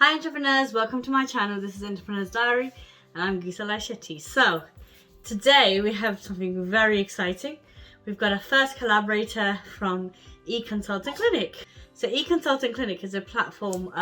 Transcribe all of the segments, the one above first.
Hi entrepreneurs, welcome to my channel. This is Entrepreneur's Diary and I'm Gisela Lyshetti. So today we have something very exciting. We've got our first collaborator from eConsultantClinic. So eConsultantClinic is a platform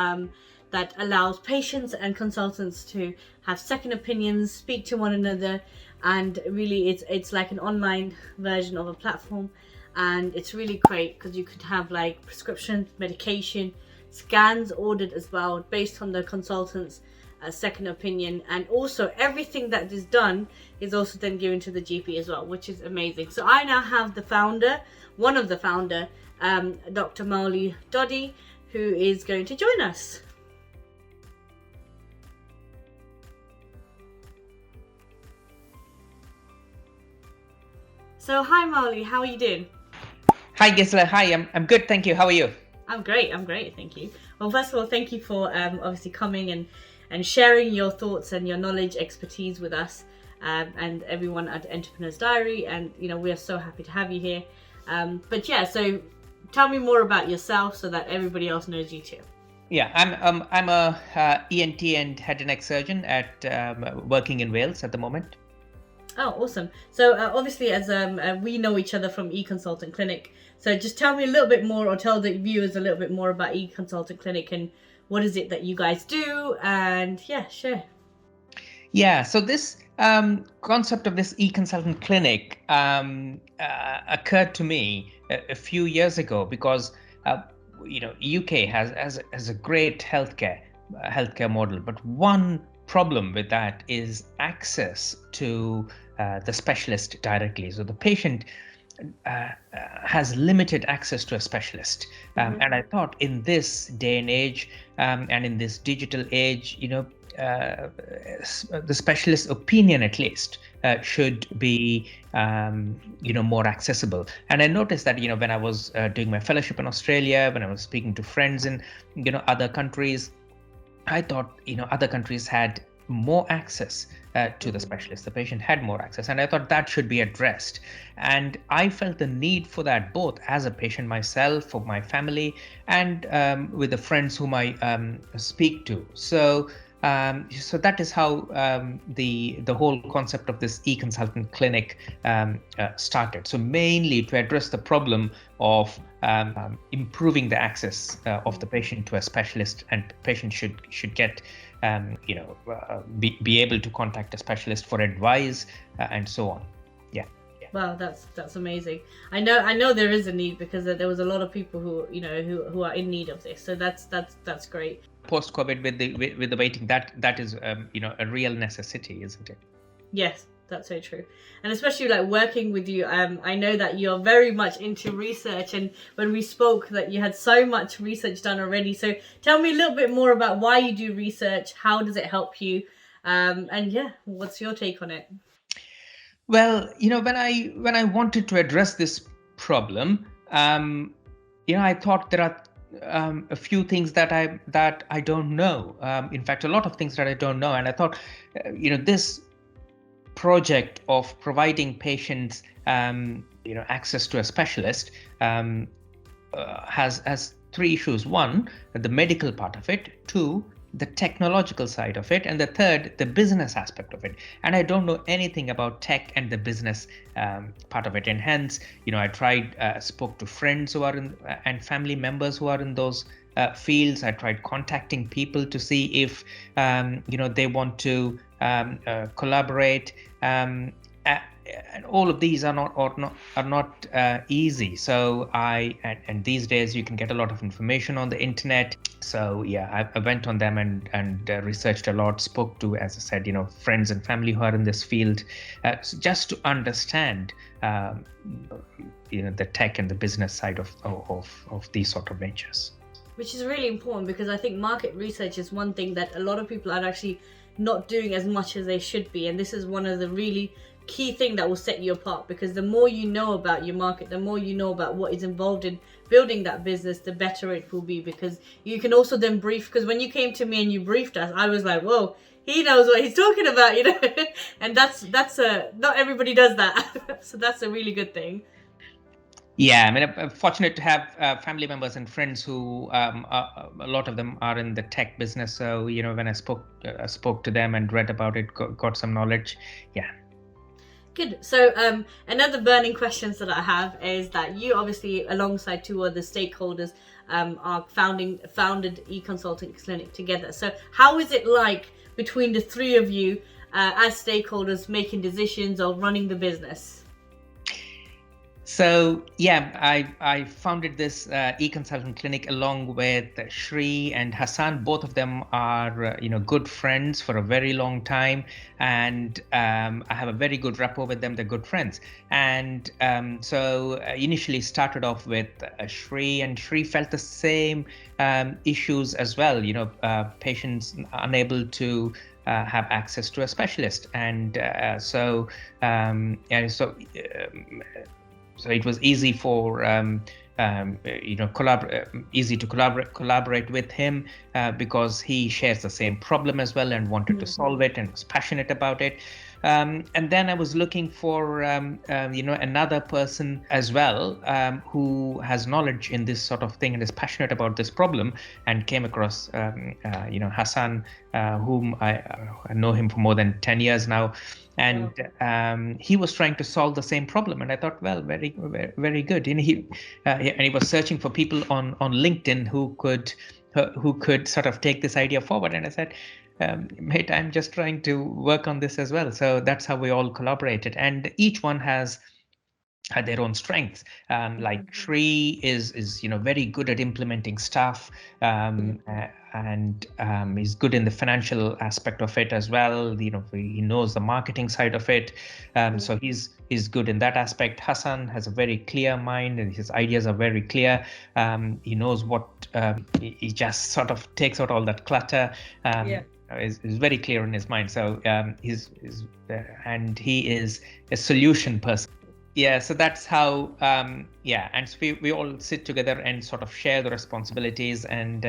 that allows patients and consultants to have second opinions, speak to one another, and really it's like an online version of a platform, and it's really great because you could have like prescription medication, scans ordered as well based on the consultant's second opinion, and also everything that is done is also then given to the GP as well, which is amazing. So I now have the founder, one of the founder, Dr Mouli Doddi, who is going to join us. So hi Mouli, how are you doing? Hi Gisela, hi, I'm good, thank you. How are you? I'm great, thank you. Well, first of all, thank you for obviously coming and sharing your thoughts and your knowledge, expertise with us, and everyone at Entrepreneur's Diary. And you know, we are so happy to have you here. But yeah, so tell me more about yourself so that everybody else knows you too. Yeah, I'm a ENT and head and neck surgeon at working in Wales at the moment. Oh, awesome. So obviously, as we know each other from eConsultantClinic, so just tell me a little bit more, or tell the viewers a little bit more about eConsultantClinic and what is it that you guys do, and yeah, sure. Yeah, so this concept of this eConsultantClinic occurred to me a few years ago because UK has a great healthcare model, but one problem with that is access to the specialist directly. So the patient has limited access to a specialist, and I thought in this day and age and in this digital age, the specialist opinion at least should be more accessible. And I noticed that when I was doing my fellowship in Australia, when I was speaking to friends in other countries, I thought other countries had more access to the specialist. The patient had more access, and I thought that should be addressed. And I felt the need for that both as a patient myself, for my family, and with the friends whom I speak to. So that is how the whole concept of this eConsultantClinic started. So mainly to address the problem of improving the access of the patient to a specialist, and patient should get be able to contact a specialist for advice and so on. Yeah. Wow, that's amazing. I know there is a need, because there was a lot of people who are in need of this. So that's great. Post-COVID with the waiting, that is a real necessity, isn't it? Yes, that's so true. And especially like working with you, I know that you're very much into research, and when we spoke that you had so much research done already. So tell me a little bit more about why you do research, how does it help you, and yeah, what's your take on it? Well, when I wanted to address this problem, I thought there are a few things that I don't know. In fact, a lot of things that I don't know, and I thought, this project of providing patients, access to a specialist, has three issues. One, the medical part of it. Two, the technological side of it, and the third, the business aspect of it. And I don't know anything about tech and the business part of it, and hence I spoke to friends who are in and family members who are in those fields. I tried contacting people to see if they want to collaborate, and all of these are not easy. So and these days you can get a lot of information on the internet. So yeah, I went on them and researched a lot, spoke to, as I said, friends and family who are in this field, just to understand the tech and the business side of these sort of ventures. Which is really important, because I think market research is one thing that a lot of people are actually not doing as much as they should be, and this is one of the really key thing that will set you apart, because the more you know about your market, the more you know about what is involved in building that business, the better it will be, because you can also then brief. Because when you came to me and you briefed us, I was like, whoa, he knows what he's talking about, and that's not everybody does that. So that's a really good thing. Yeah, I mean, I'm fortunate to have family members and friends who a lot of them are in the tech business. So, when I spoke to them and read about it, got some knowledge. Yeah. Good. So another burning questions that I have is that you obviously, alongside two other stakeholders, are founded eConsultantClinic together. So how is it like between the three of you as stakeholders making decisions or running the business? So yeah, I founded this eConsultant clinic along with Shri and Hassan. Both of them are good friends for a very long time, and I have a very good rapport with them. They're good friends, and so initially started off with Shri, and Shri felt the same issues as well. Patients unable to have access to a specialist, and so it was easy for easy to collaborate with him because he shares the same problem as well and wanted to solve it and was passionate about it. And then I was looking for another person as well who has knowledge in this sort of thing and is passionate about this problem, and came across Hassan, whom I know him for more than 10 years now. And he was trying to solve the same problem, and I thought, well, very, very, very good. And he was searching for people on LinkedIn who could sort of take this idea forward. And I said, mate, I'm just trying to work on this as well. So that's how we all collaborated, and each one had their own strengths. Like Shri is very good at implementing stuff, and he's good in the financial aspect of it as well. He knows the marketing side of it, so he's good in that aspect. Hassan has a very clear mind, and his ideas are very clear. He knows what he just sort of takes out all that clutter. Is very clear in his mind. So and he is a solution person. Yeah, so that's how, and so we all sit together and sort of share the responsibilities and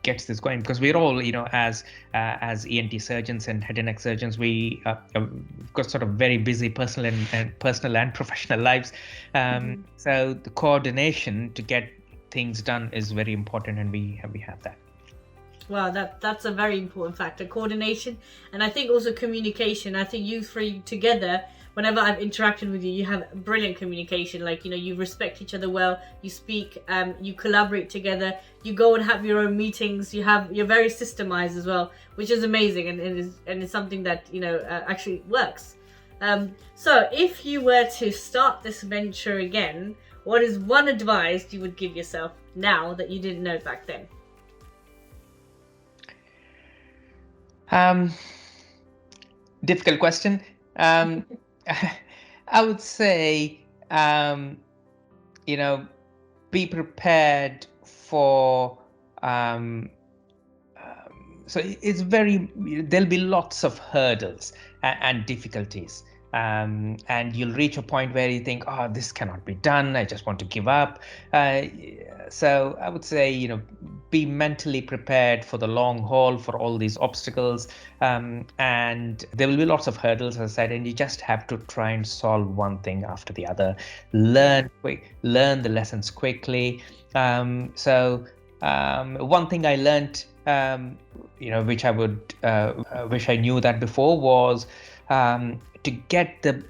gets this going, because we're all, as ENT surgeons and head and neck surgeons, we got sort of very busy personal and professional lives. So the coordination to get things done is very important, and we have that. Wow, that's a very important factor, coordination, and I think also communication. I think you three together, whenever I've interacted with you, you have brilliant communication. Like, you respect each other well, you speak, you collaborate together, you go and have your own meetings, you're very systemized as well, which is amazing, and it's something that actually works. So if you were to start this venture again, what is one advice you would give yourself now that you didn't know back then? Difficult question. I would say, be prepared for. So there'll be lots of hurdles and difficulties. And you'll reach a point where you think, oh, this cannot be done, I just want to give up. So I would say, be mentally prepared for the long haul, for all these obstacles. And there will be lots of hurdles, as I said, and you just have to try and solve one thing after the other. Learn the lessons quickly. So one thing I learned, which I would wish I knew that before, was to get the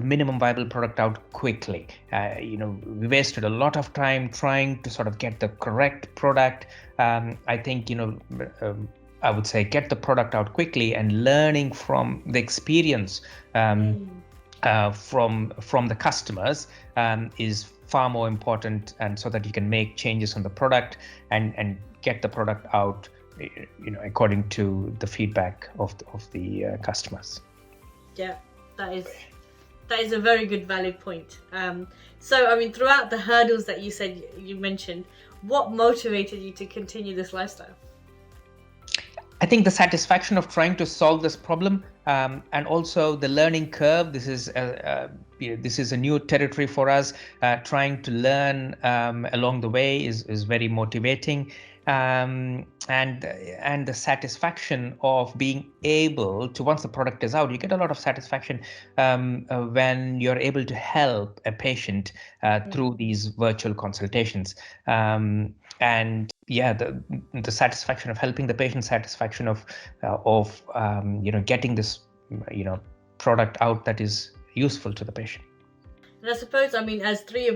minimum viable product out quickly. We wasted a lot of time trying to sort of get the correct product. I think, I would say get the product out quickly, and learning from the experience from the customers is far more important, and so that you can make changes on the product and get the product out, according to the feedback of the customers. Yeah, that is a very good, valid point. So, I mean, throughout the hurdles that you mentioned, what motivated you to continue this lifestyle? I think the satisfaction of trying to solve this problem, and also the learning curve. This is a new territory for us. Trying to learn along the way is very motivating. and the satisfaction of being able to, once the product is out, you get a lot of satisfaction when you're able to help a patient through these virtual consultations. And yeah, the satisfaction of helping the patient, satisfaction of getting this product out that is useful to the patient. And I suppose, I mean, as two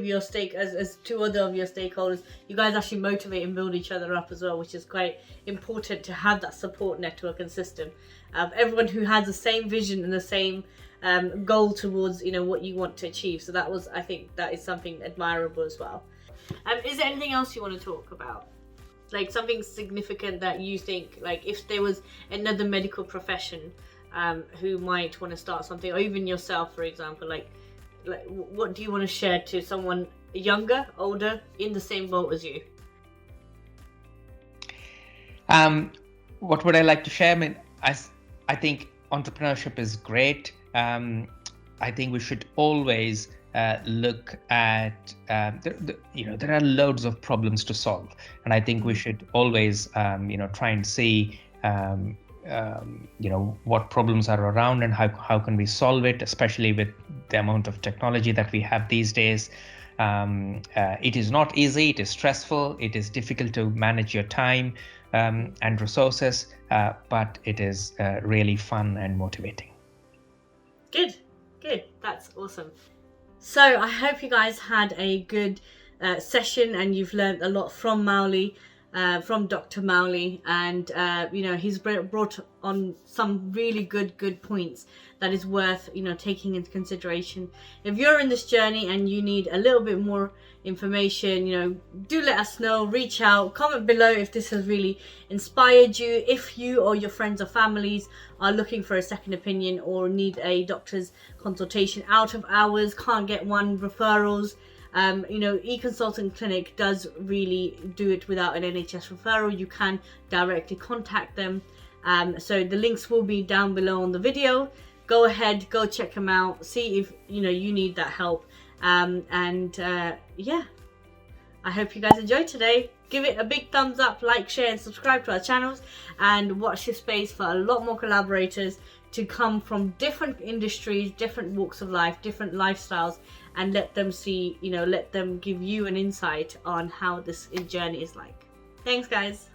other of your stakeholders, you guys actually motivate and build each other up as well, which is quite important to have that support network and system of everyone who has the same vision and the same goal towards, what you want to achieve. So I think that is something admirable as well. Is there anything else you want to talk about? Like something significant that you think, like if there was another medical profession who might want to start something, or even yourself, for example, like what do you want to share to someone younger, older, in the same boat as you? What would I like to share? I mean, I think entrepreneurship is great. I think we should always look at there are loads of problems to solve, and I think we should always try and see what problems are around and how can we solve it, especially with the amount of technology that we have these days. It is not easy, it is stressful, it is difficult to manage your time and resources, but it is really fun and motivating. Good, that's awesome. So I hope you guys had a good session and you've learned a lot from Mouli. From Dr. Mouli, and he's brought on some really good points that is worth taking into consideration. If you're in this journey and you need a little bit more information, do let us know, reach out, comment below if this has really inspired you. If you or your friends or families are looking for a second opinion or need a doctor's consultation out of hours, can't get one, referrals, eConsultantClinic does really do it without an NHS referral. You can directly contact them. So the links will be down below on the video. Go ahead, go check them out. See if you need that help. I hope you guys enjoyed today. Give it a big thumbs up, like, share, and subscribe to our channels. And watch this space for a lot more collaborators to come from different industries, different walks of life, different lifestyles, and let them see, let them give you an insight on how this journey is like. Thanks, guys.